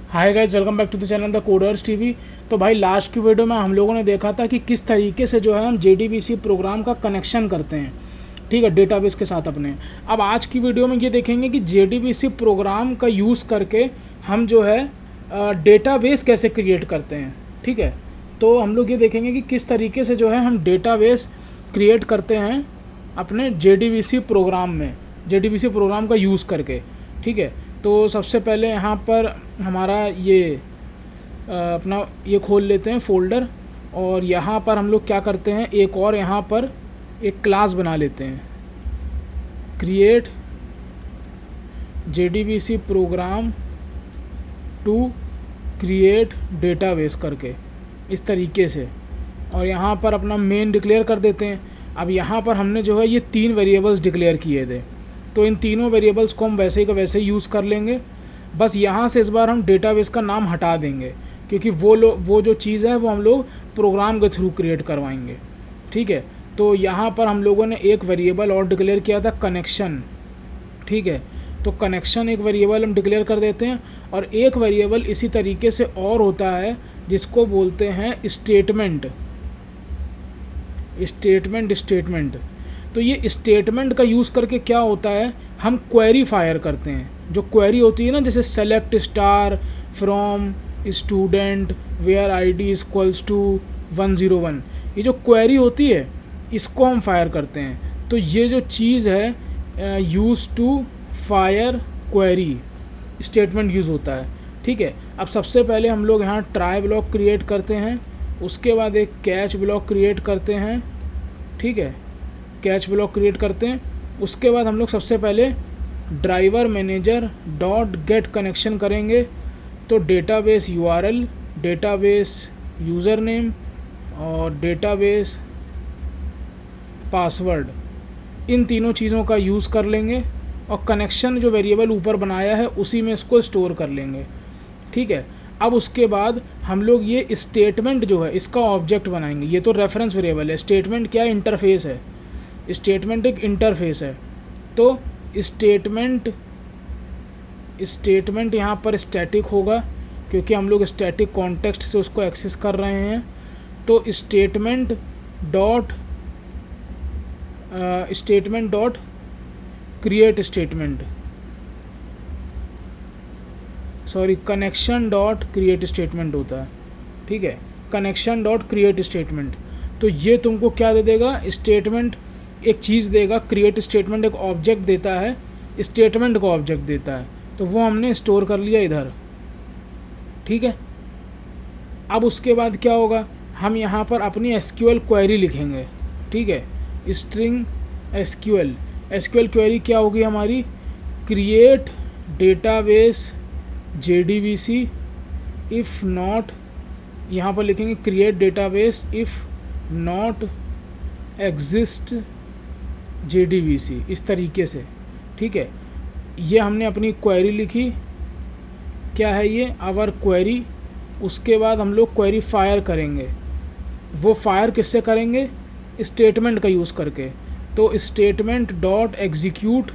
Hi guys, welcome back to the channel the coders TV. तो भाई last की video में हम लोगों ने देखा था कि किस तरीके से जो है हम JDBC प्रोग्राम का कनेक्शन करते हैं, ठीक है, डेटाबेस के साथ अपने। अब आज की वीडियो में ये देखेंगे कि JDBC प्रोग्राम का यूज़ करके हम जो है डेटाबेस कैसे क्रिएट करते हैं, ठीक है। तो हम लोग ये देखेंगे कि किस तरीके से जो है हम डेटाबेस क्रिएट करते हैं अपने JDBC प्रोग्राम में, JDBC प्रोग्राम का यूज़ करके, ठीक है। तो सबसे पहले यहाँ पर हमारा ये अपना ये खोल लेते हैं फ़ोल्डर, और यहाँ पर हम लोग क्या करते हैं, एक और यहाँ पर एक क्लास बना लेते हैं, create JDBC program to create database करके, इस तरीके से। और यहाँ पर अपना मेन डिक्लेयर कर देते हैं। अब यहाँ पर हमने जो है ये 3 वेरिएबल्स डिक्लेयर किए थे, तो इन तीनों वेरिएबल्स को हम वैसे का वैसे यूज़ कर लेंगे। बस यहाँ से इस बार हम डेटाबेस का नाम हटा देंगे, क्योंकि वो जो चीज़ है वो हम लोग प्रोग्राम के थ्रू क्रिएट करवाएंगे, ठीक है। तो यहाँ पर हम लोगों ने एक वेरिएबल और डिक्लेयर किया था, कनेक्शन, ठीक है। तो कनेक्शन एक वेरिएबल हम डिक्लेयर कर देते हैं। और एक वेरिएबल इसी तरीके से और होता है जिसको बोलते हैं स्टेटमेंट। तो ये स्टेटमेंट का यूज़ करके क्या होता है, हम क्वेरी फायर करते हैं। जो क्वेरी होती है ना, जैसे select star from student where ID equals to 101, ये जो क्वेरी होती है इसको हम फायर करते हैं। तो ये जो चीज़ है use to fire query statement use होता है, ठीक है। अब सबसे पहले हम लोग यहाँ ट्राई ब्लॉक क्रिएट करते हैं, उसके बाद एक कैच ब्लॉक क्रिएट करते हैं, ठीक है, कैच ब्लॉक क्रिएट करते हैं। उसके बाद हम लोग सबसे पहले driver manager dot get connection करेंगे। तो database URL, database user name और डेटाबेस पासवर्ड, इन तीनों चीज़ों का यूज़ कर लेंगे। और कनेक्शन जो वेरिएबल ऊपर बनाया है उसी में इसको स्टोर कर लेंगे, ठीक है। अब उसके बाद हम लोग ये स्टेटमेंट जो है इसका ऑब्जेक्ट बनाएंगे। ये तो रेफरेंस वेरिएबल है, स्टेटमेंट क्या है, इंटरफेस है। स्टेटमेंट एक इंटरफेस है। तो स्टेटमेंट यहाँ पर स्टैटिक होगा, क्योंकि हम लोग स्टैटिक कॉन्टेक्स्ट से उसको एक्सेस कर रहे हैं। तो statement dot create statement, sorry, connection dot create statement होता है, ठीक है, कनेक्शन डॉट क्रिएट स्टेटमेंट। तो ये तुमको क्या दे देगा, स्टेटमेंट एक चीज़ देगा, क्रिएट स्टेटमेंट एक ऑब्जेक्ट देता है, स्टेटमेंट को ऑब्जेक्ट देता है। तो वो हमने स्टोर कर लिया इधर, ठीक है। अब उसके बाद क्या होगा, हम यहाँ पर अपनी SQL क्वेरी लिखेंगे, ठीक है, स्ट्रिंग SQL क्वेरी क्या होगी हमारी, create database JDBC if not, यहाँ पर लिखेंगे create database if not exist JDBC, इस तरीके से, ठीक है। ये हमने अपनी क्वेरी लिखी, क्या है ये, आवर क्वेरी। उसके बाद हम लोग क्वेरी फायर करेंगे। वो फायर किससे करेंगे, स्टेटमेंट का यूज़ करके। तो स्टेटमेंट डॉट एग्जीक्यूट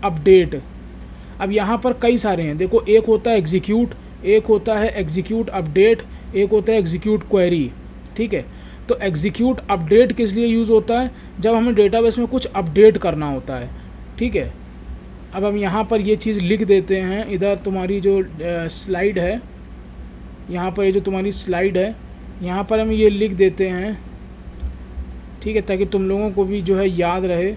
अपडेट। अब यहाँ पर कई सारे हैं, देखो, एक होता है एग्जीक्यूट, एक होता है एग्जीक्यूट अपडेट, एक होता है एग्जीक्यूट क्वेरी, ठीक है। तो एग्जीक्यूट अपडेट किस लिए यूज़ होता है, जब हमें डेटाबेस में कुछ अपडेट करना होता है, ठीक है। अब हम यहाँ पर ये चीज़ लिख देते हैं। इधर तुम्हारी जो स्लाइड है, यहाँ पर ये जो तुम्हारी स्लाइड है, यहाँ पर हम ये लिख देते हैं, ठीक है, ताकि तुम लोगों को भी जो है याद रहे।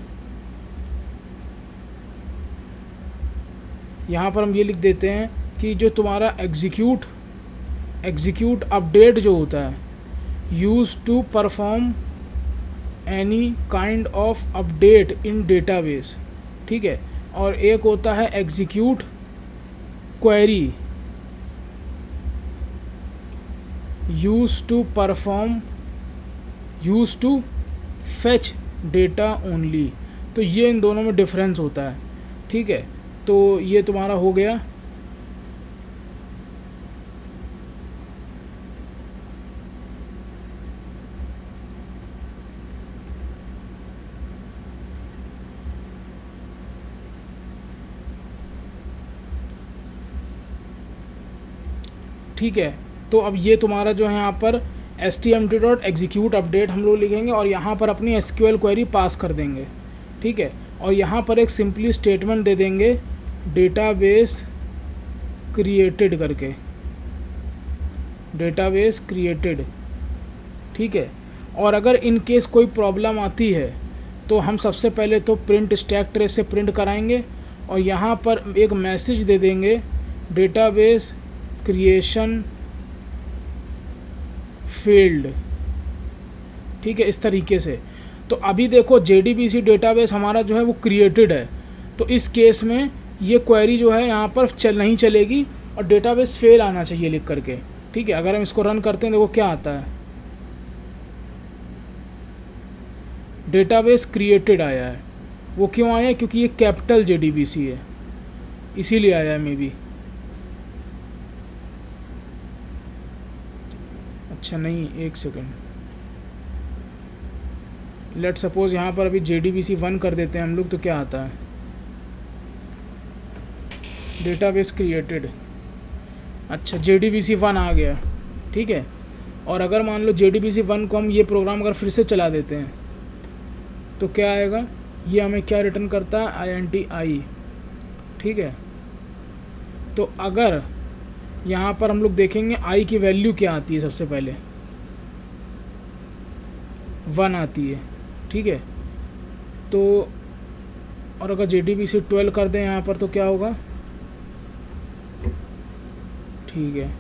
यहाँ पर हम ये लिख देते हैं कि जो तुम्हारा एग्जीक्यूट अपडेट जो होता है, use to perform any kind of update in database, ठीक है। और एक होता है execute query, use to fetch data only. तो ये इन दोनों में डिफरेंस होता है, ठीक है। तो ये तुम्हारा हो गया। ठीक है। तो अब ये तुम्हारा जो है यहाँ पर stmt.execute अपडेट हम लोग लिखेंगे और यहाँ पर अपनी SQL क्वेरी पास कर देंगे, ठीक है। और यहाँ पर एक सिंपली स्टेटमेंट दे देंगे डेटाबेस क्रिएटेड करके, डेटाबेस क्रिएटेड, ठीक है। और अगर इन केस कोई प्रॉब्लम आती है तो हम सबसे पहले तो प्रिंट स्टैक ट्रेस से प्रिंट कराएंगे और यहाँ पर एक मैसेज दे देंगे डेटाबेस क्रिएशन फील्ड, ठीक है, इस तरीके से। तो अभी देखो JDBC डेटाबेस हमारा जो है वो क्रिएटेड है, तो इस केस में ये क्वेरी जो है यहाँ पर नहीं चलेगी और डेटाबेस फेल आना चाहिए लिख करके, ठीक है। अगर हम इसको रन करते हैं देखो क्या आता है, डेटाबेस क्रिएटेड आया है। वो क्यों आया है? क्योंकि ये कैपिटल JDBC है, इसीलिए आया है मे बी। अच्छा नहीं, एक सेकेंड, लेट सपोज यहाँ पर अभी JDBC 1 कर देते हैं हम लोग, तो क्या आता है, डेटाबेस क्रिएटेड। अच्छा JDBC 1 आ गया, ठीक है। और अगर मान लो JDBC 1 को हम ये प्रोग्राम अगर फिर से चला देते हैं तो क्या आएगा, ये हमें क्या रिटर्न करता है, INTI, ठीक है। तो अगर यहाँ पर हम लोग देखेंगे I की वैल्यू क्या आती है, सबसे पहले 1 आती है, ठीक है। तो और अगर JDBC 12 कर दें यहाँ पर तो क्या होगा, ठीक है,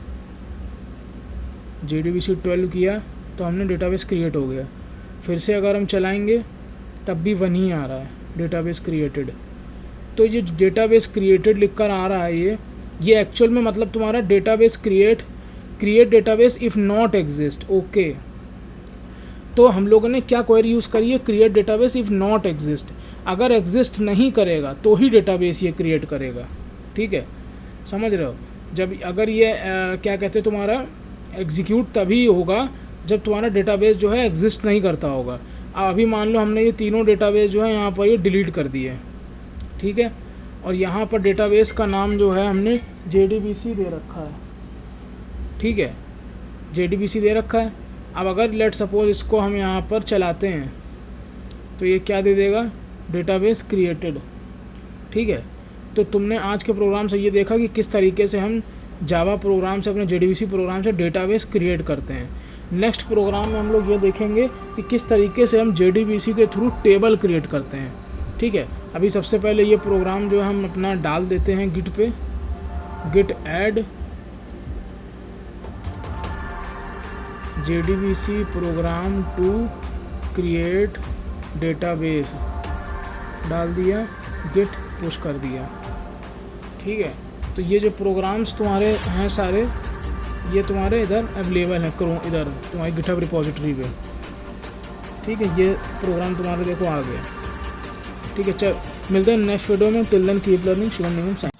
JDBC 12 किया तो हमने डेटाबेस क्रिएट हो गया। फिर से अगर हम चलाएंगे तब भी 1 ही आ रहा है, डेटाबेस क्रिएटेड। तो ये डेटाबेस क्रिएटेड लिख कर आ रहा है, ये एक्चुअल में मतलब तुम्हारा database create database if not exist, okay. तो हम लोगों ने क्या क्वेरी यूज़ करी है, create database if not exist. अगर एग्जिस्ट नहीं करेगा तो ही डेटाबेस ये क्रिएट करेगा, ठीक है, समझ रहे हो। जब अगर ये क्या कहते हैं, तुम्हारा एग्जीक्यूट तभी होगा जब तुम्हारा डेटाबेस जो है एग्जिस्ट नहीं करता होगा। अभी मान लो हमने ये तीनों डेटाबेस जो है यहाँ पर ये डिलीट कर दिए, ठीक है। और यहाँ पर डेटाबेस का नाम जो है हमने JDBC दे रखा है, ठीक है, JDBC दे रखा है। अब अगर लेट सपोज इसको हम यहाँ पर चलाते हैं तो ये क्या दे देगा, डेटाबेस क्रिएटेड, ठीक है। तो तुमने आज के प्रोग्राम से ये देखा कि किस तरीके से हम जावा प्रोग्राम से, अपने JDBC प्रोग्राम से डेटाबेस क्रिएट करते हैं। नेक्स्ट प्रोग्राम में हम लोग ये देखेंगे कि किस तरीके से हम JDBC के थ्रू टेबल क्रिएट करते हैं, ठीक है। अभी सबसे पहले ये प्रोग्राम जो है हम अपना डाल देते हैं गिट पे, git add JDBC program to create database, डाल दिया, गिट पुश कर दिया, ठीक है। तो ये जो प्रोग्राम्स तुम्हारे हैं सारे, ये तुम्हारे इधर अवेलेबल हैं, करो इधर तुम्हारी गिटहब रिपोजिटरी पे, ठीक है। ये प्रोग्राम तुम्हारे देखो आ गया, ठीक है। चल मिलते हैं नेक्स्ट वीडियो में, till then keep learning, Shubham निगम।